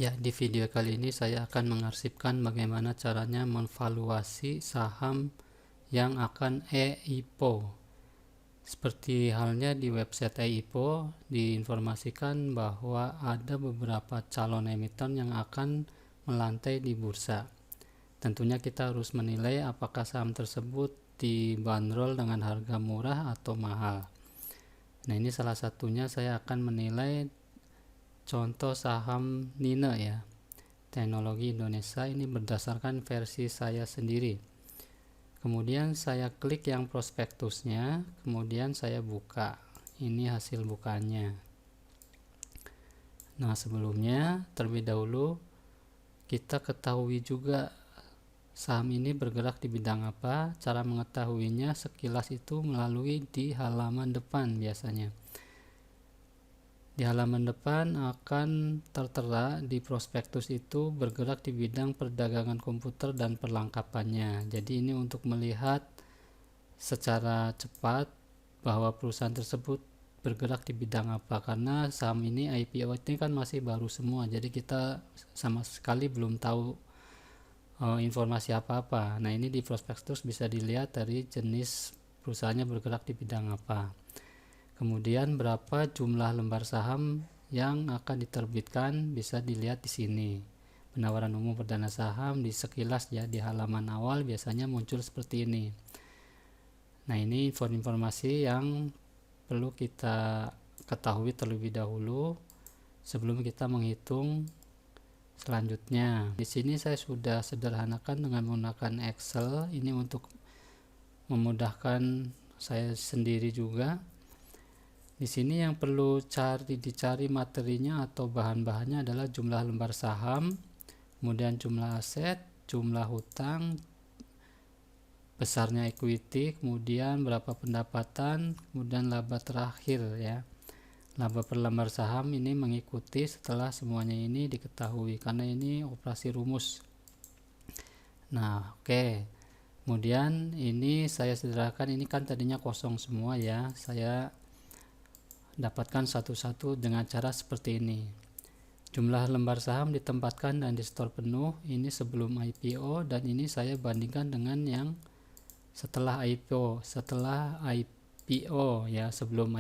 Ya, di video kali ini saya akan mengarsipkan bagaimana caranya memvaluasi saham yang akan EIPO. Seperti halnya di website EIPO, diinformasikan bahwa ada beberapa calon emiten yang akan melantai di bursa. Tentunya kita harus menilai apakah saham tersebut dibanderol dengan harga murah atau mahal. Nah, ini salah satunya saya akan menilai contoh saham NINE ya, Teknologi Indonesia. Ini berdasarkan versi saya sendiri. Kemudian saya klik yang prospektusnya, kemudian saya buka. Ini hasil bukanya. Nah, sebelumnya terlebih dahulu kita ketahui juga saham ini bergerak di bidang apa. Cara mengetahuinya sekilas itu melalui di halaman depan biasanya. Di halaman depan akan tertera di prospektus itu bergerak di bidang perdagangan komputer dan perlengkapannya. Jadi ini untuk melihat secara cepat bahwa perusahaan tersebut bergerak di bidang apa, karena saham ini IPO ini kan masih baru semua, jadi kita sama sekali belum tahu informasi apa-apa. Nah, ini di prospektus bisa dilihat dari jenis perusahaannya bergerak di bidang apa. Kemudian berapa jumlah lembar saham yang akan diterbitkan bisa dilihat di sini. Penawaran umum perdana saham di sekilas ya, di halaman awal biasanya muncul seperti ini. Nah, ini informasi yang perlu kita ketahui terlebih dahulu sebelum kita menghitung selanjutnya. Di sini saya sudah sederhanakan dengan menggunakan Excel. Ini untuk memudahkan saya sendiri juga. Di sini yang perlu dicari materinya atau bahan-bahannya adalah jumlah lembar saham, kemudian jumlah aset, jumlah hutang, besarnya equity, kemudian berapa pendapatan, kemudian laba terakhir ya. Laba per lembar saham ini mengikuti setelah semuanya ini diketahui, karena ini operasi rumus. Nah, oke. Kemudian ini saya sederhanakan, ini kan tadinya kosong semua ya. Saya dapatkan satu-satu dengan cara seperti ini. Jumlah lembar saham ditempatkan dan di store penuh, ini sebelum IPO, dan ini saya bandingkan dengan yang setelah IPO. Ya, sebelum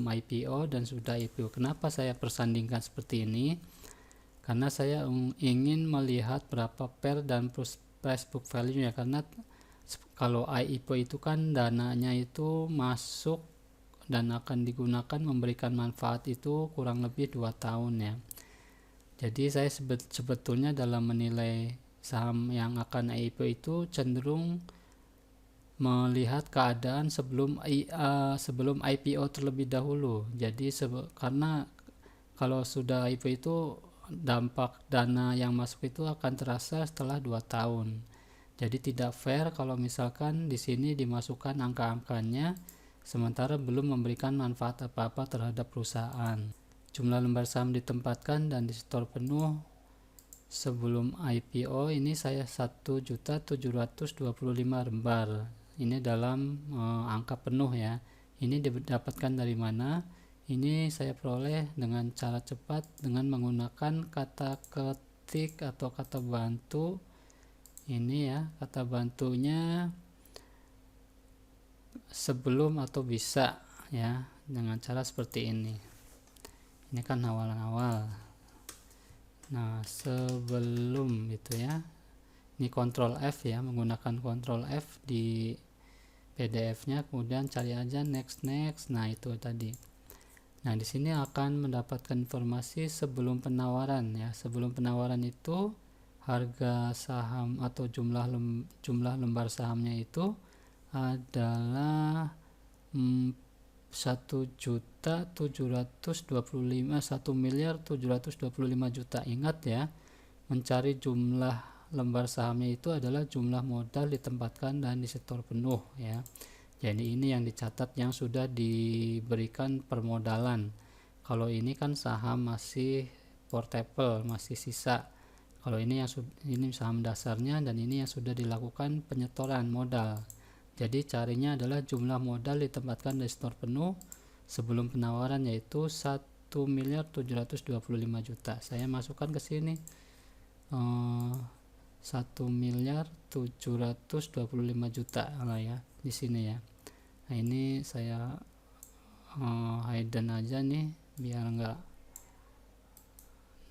IPO dan sudah IPO. Kenapa saya persandingkan seperti ini? Karena saya ingin melihat berapa PER dan price book value ya, karena kalau IPO itu kan dananya itu masuk dan akan digunakan memberikan manfaat itu kurang lebih 2 tahun ya. Jadi saya sebetulnya dalam menilai saham yang akan IPO itu cenderung melihat keadaan sebelum IPO terlebih dahulu. Jadi karena kalau sudah IPO itu dampak dana yang masuk itu akan terasa setelah 2 tahun. Jadi tidak fair kalau misalkan di sini dimasukkan angka-angkanya sementara belum memberikan manfaat apa-apa terhadap perusahaan. Jumlah lembar saham ditempatkan dan di store penuh sebelum IPO ini saya 1.725 lembar. Ini dalam angka penuh ya. Ini didapatkan dari mana? Ini saya peroleh dengan cara cepat dengan menggunakan kata ketik atau kata bantu. Ini ya, kata bantunya sebelum atau bisa ya, dengan cara seperti ini. Ini kan awal-awal. Nah, sebelum gitu ya. Ini Ctrl F ya, menggunakan Ctrl F di PDF-nya, kemudian cari aja next. Nah, itu tadi. Nah, di sini akan mendapatkan informasi sebelum penawaran ya. Sebelum penawaran itu harga saham atau jumlah lembar sahamnya itu adalah 1.725.000.000. Ingat ya, mencari jumlah lembar sahamnya itu adalah jumlah modal ditempatkan dan di setor penuh ya. Jadi ini yang dicatat yang sudah diberikan permodalan. Kalau ini kan saham masih portable, masih sisa. Kalau ini saham dasarnya, dan ini yang sudah dilakukan penyetoran modal. Jadi carinya adalah jumlah modal ditempatkan di store penuh sebelum penawaran, yaitu 1.725.000.000. 1.725.000.000. Saya masukkan ke sini 1.725.000.000 lah ya di sini ya. Nah ini saya hidden aja nih biar enggak.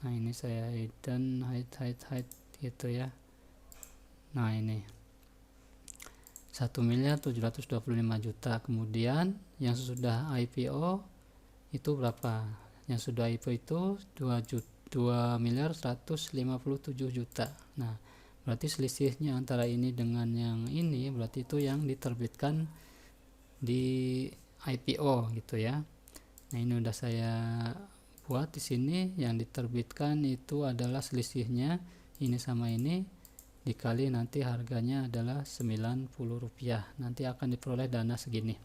Nah ini saya hidden, hide gitu ya. Nah ini 1.725.000.000. Kemudian yang sudah IPO itu berapa? Yang sudah IPO itu 2.157.000.000. Nah berarti selisihnya antara ini dengan yang ini berarti itu yang diterbitkan di IPO gitu ya. Nah ini udah saya buat di sini, yang diterbitkan itu adalah selisihnya ini sama ini dikali nanti harganya adalah Rp90, nanti akan diperoleh dana segini.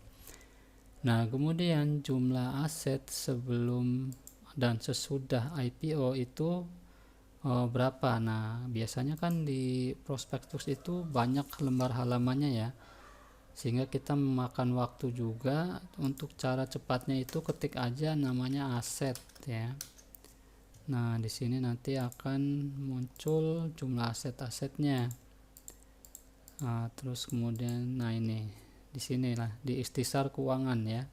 Nah kemudian jumlah aset sebelum dan sesudah IPO itu berapa. Nah biasanya kan di prospektus itu banyak lembar halamannya ya, sehingga kita memakan waktu juga. Untuk cara cepatnya itu ketik aja namanya aset ya. Nah di sini nanti akan muncul jumlah aset-asetnya. Nah, terus kemudian ini di sinilah di ikhtisar keuangan ya,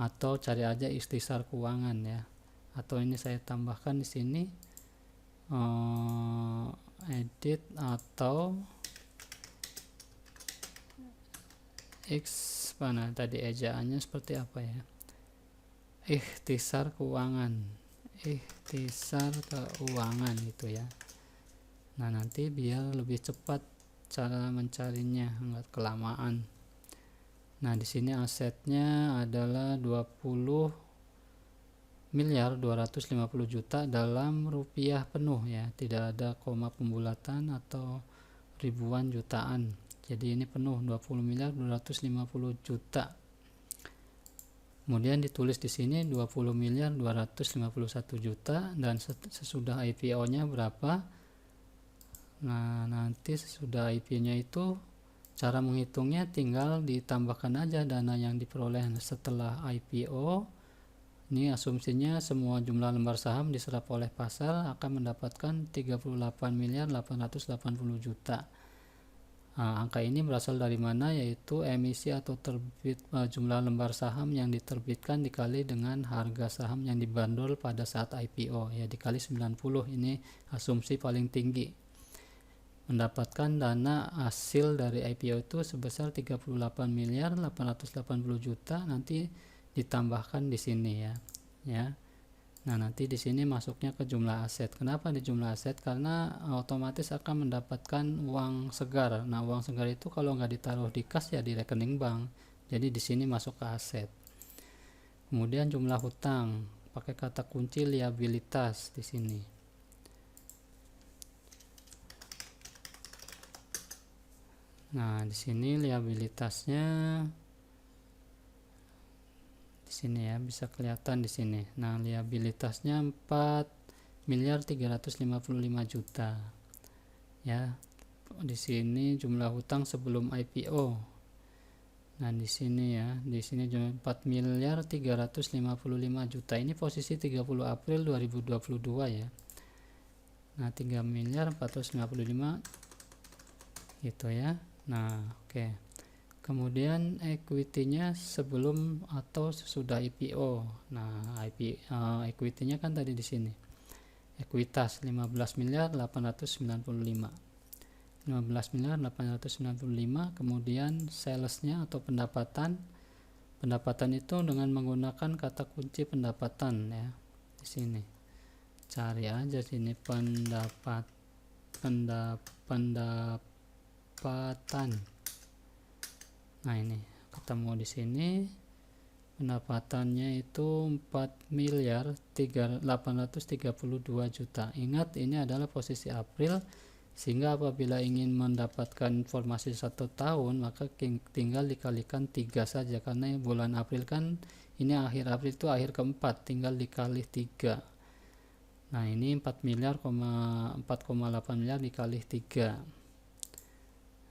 atau cari aja ikhtisar keuangan ya, atau ini saya tambahkan di sini edit atau X mana tadi ejaannya seperti apa ya, ikhtisar keuangan gitu ya. Nah nanti biar lebih cepat cara mencarinya, enggak kelamaan. Nah di sini asetnya adalah 20.250.000.000 dalam rupiah penuh ya, tidak ada koma pembulatan atau ribuan jutaan. Jadi ini penuh 20.250.000.000. Kemudian ditulis di sini 20.251.000.000 dan sesudah IPO-nya berapa. Nah nanti sesudah IPO-nya itu cara menghitungnya tinggal ditambahkan aja dana yang diperoleh setelah IPO. Ini asumsinya semua jumlah lembar saham diserap oleh pasar akan mendapatkan 38.880.000.000. Angka ini berasal dari mana? Yaitu emisi atau terbit jumlah lembar saham yang diterbitkan dikali dengan harga saham yang dibandol pada saat IPO ya, dikali 90. Ini asumsi paling tinggi. Mendapatkan dana hasil dari IPO itu sebesar 38.880.000.000, nanti ditambahkan di sini ya. Nah nanti di sini masuknya ke jumlah aset. Kenapa di jumlah aset? Karena otomatis akan mendapatkan uang segar. Nah uang segar itu kalau nggak ditaruh di kas ya di rekening bank. Jadi di sini masuk ke aset. Kemudian jumlah hutang pakai kata kunci liabilitas di sini. Nah di sini liabilitasnya di sini ya, bisa kelihatan di sini. Nah liabilitasnya 4.355.000.000 ya. Di sini jumlah hutang sebelum IPO. Nah di sini ya, di sini jumlah 4.355.000.000. Ini posisi 30 April 2022 ya. Nah 3.455.000.000 gitu ya. Nah oke. Kemudian equity-nya sebelum atau sesudah IPO. Nah, equity-nya kan tadi di sini. Ekuitas 15.895. 15.895. Kemudian sales-nya atau pendapatan. Pendapatan itu dengan menggunakan kata kunci pendapatan ya. Di sini. Cari aja sini pendapatan. Nah ini ketemu di sini, pendapatannya itu 4.832.000.000. Ingat ini adalah posisi April, sehingga apabila ingin mendapatkan informasi 1 tahun maka tinggal dikalikan 3 saja, karena bulan April kan ini akhir April itu akhir keempat, tinggal dikali 3. Nah ini 4,8 miliar dikali 3.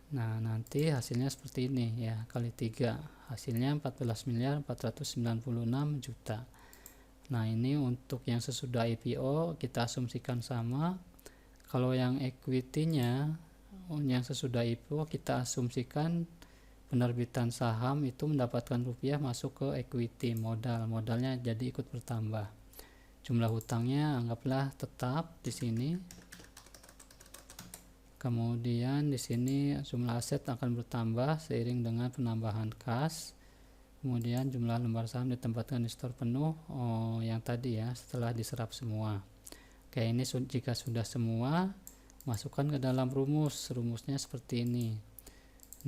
Nah nanti hasilnya seperti ini ya, kali 3 hasilnya 14.496.000.000. Nah, ini untuk yang sesudah IPO kita asumsikan sama. Kalau yang equity-nya yang sesudah IPO kita asumsikan penerbitan saham itu mendapatkan rupiah masuk ke equity, modalnya jadi ikut bertambah. Jumlah hutangnya anggaplah tetap di sini. Kemudian di sini jumlah aset akan bertambah seiring dengan penambahan kas. Kemudian jumlah lembar saham ditempatkan di store penuh, yang tadi ya, setelah diserap semua. Oke, ini jika sudah semua, masukkan ke dalam rumusnya seperti ini.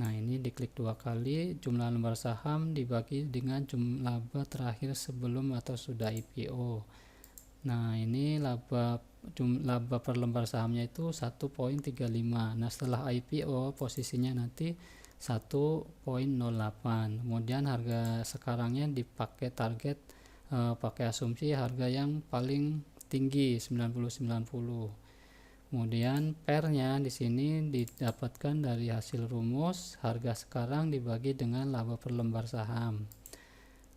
Nah, ini diklik 2 kali, jumlah lembar saham dibagi dengan jumlah laba terakhir sebelum atau sudah IPO. Nah, ini laba per lembar sahamnya itu 1.35. Nah, setelah IPO posisinya nanti 1.08. Kemudian harga sekarangnya dipakai target, pakai asumsi harga yang paling tinggi 90. Kemudian pernya di sini didapatkan dari hasil rumus harga sekarang dibagi dengan laba per lembar saham.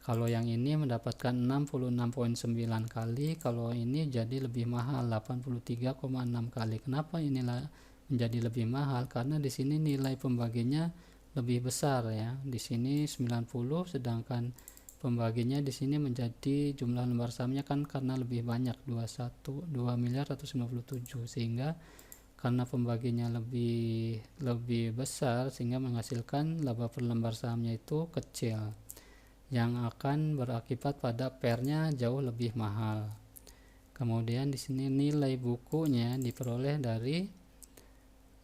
Kalau yang ini mendapatkan 66.9 kali, kalau ini jadi lebih mahal 83,6 kali. Kenapa inilah menjadi lebih mahal? Karena di sini nilai pembaginya lebih besar ya. Di sini 90, sedangkan pembaginya di sini menjadi jumlah lembar sahamnya kan karena lebih banyak 2.157, sehingga karena pembaginya lebih besar sehingga menghasilkan laba per lembar sahamnya itu kecil, yang akan berakibat pada pernya jauh lebih mahal. Kemudian di sini nilai bukunya diperoleh dari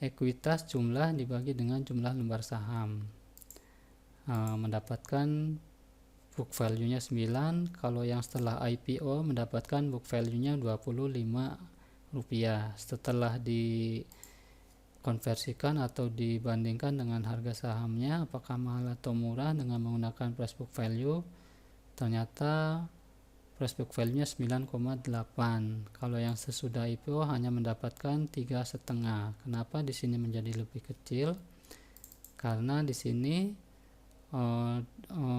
ekuitas jumlah dibagi dengan jumlah lembar saham, mendapatkan book value-nya 9. Kalau yang setelah IPO mendapatkan book value-nya 25 rupiah. Setelah dikonversikan atau dibandingkan dengan harga sahamnya apakah mahal atau murah dengan menggunakan price book value, ternyata price book value-nya 9,8. Kalau yang sesudah IPO hanya mendapatkan 3,5. Kenapa di sini menjadi lebih kecil? Karena di sini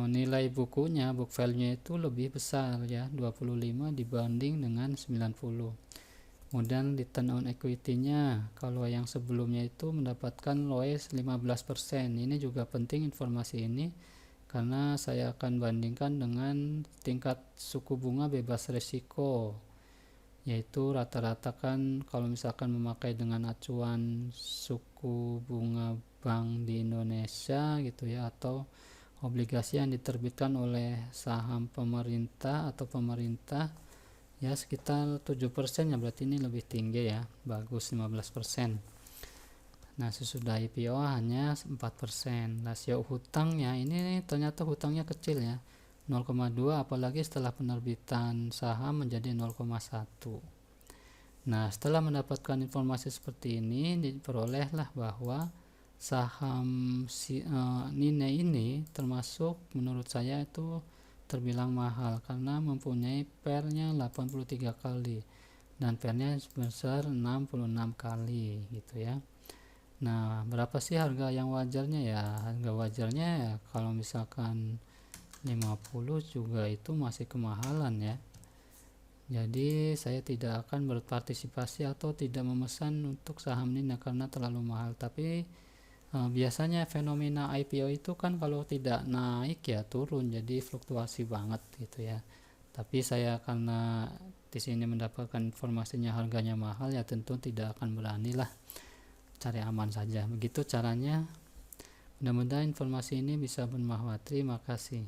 nilai bukunya, book value-nya itu lebih besar ya, 25 dibanding dengan 90. Kemudian return on equity-nya, kalau yang sebelumnya itu mendapatkan ROE 15%. Ini juga penting informasi ini karena saya akan bandingkan dengan tingkat suku bunga bebas risiko, yaitu rata-rata kan kalau misalkan memakai dengan acuan suku bunga bank di Indonesia gitu ya, atau obligasi yang diterbitkan oleh saham pemerintah atau pemerintah ya sekitar 7% ya, berarti ini lebih tinggi ya, bagus 15%. Nah, sesudah IPO hanya 4%. Rasio hutangnya ini ternyata hutangnya kecil ya, 0,2, apalagi setelah penerbitan saham menjadi 0,1. Nah, setelah mendapatkan informasi seperti ini, diperolehlah bahwa saham Nine ini termasuk menurut saya itu terbilang mahal karena mempunyai pernya 83 kali dan pernya sebesar 66 kali gitu ya. Nah, berapa sih harga yang wajarnya ya? Harga wajarnya ya kalau misalkan 50 juga itu masih kemahalan ya. Jadi saya tidak akan berpartisipasi atau tidak memesan untuk saham ini karena terlalu mahal. Tapi biasanya fenomena IPO itu kan kalau tidak naik ya turun, jadi fluktuasi banget gitu ya. Tapi saya karena di sini mendapatkan informasinya harganya mahal ya tentu tidak akan berani lah, cari aman saja. Begitu caranya. Mudah-mudahan informasi ini bisa bermanfaat. Terima kasih.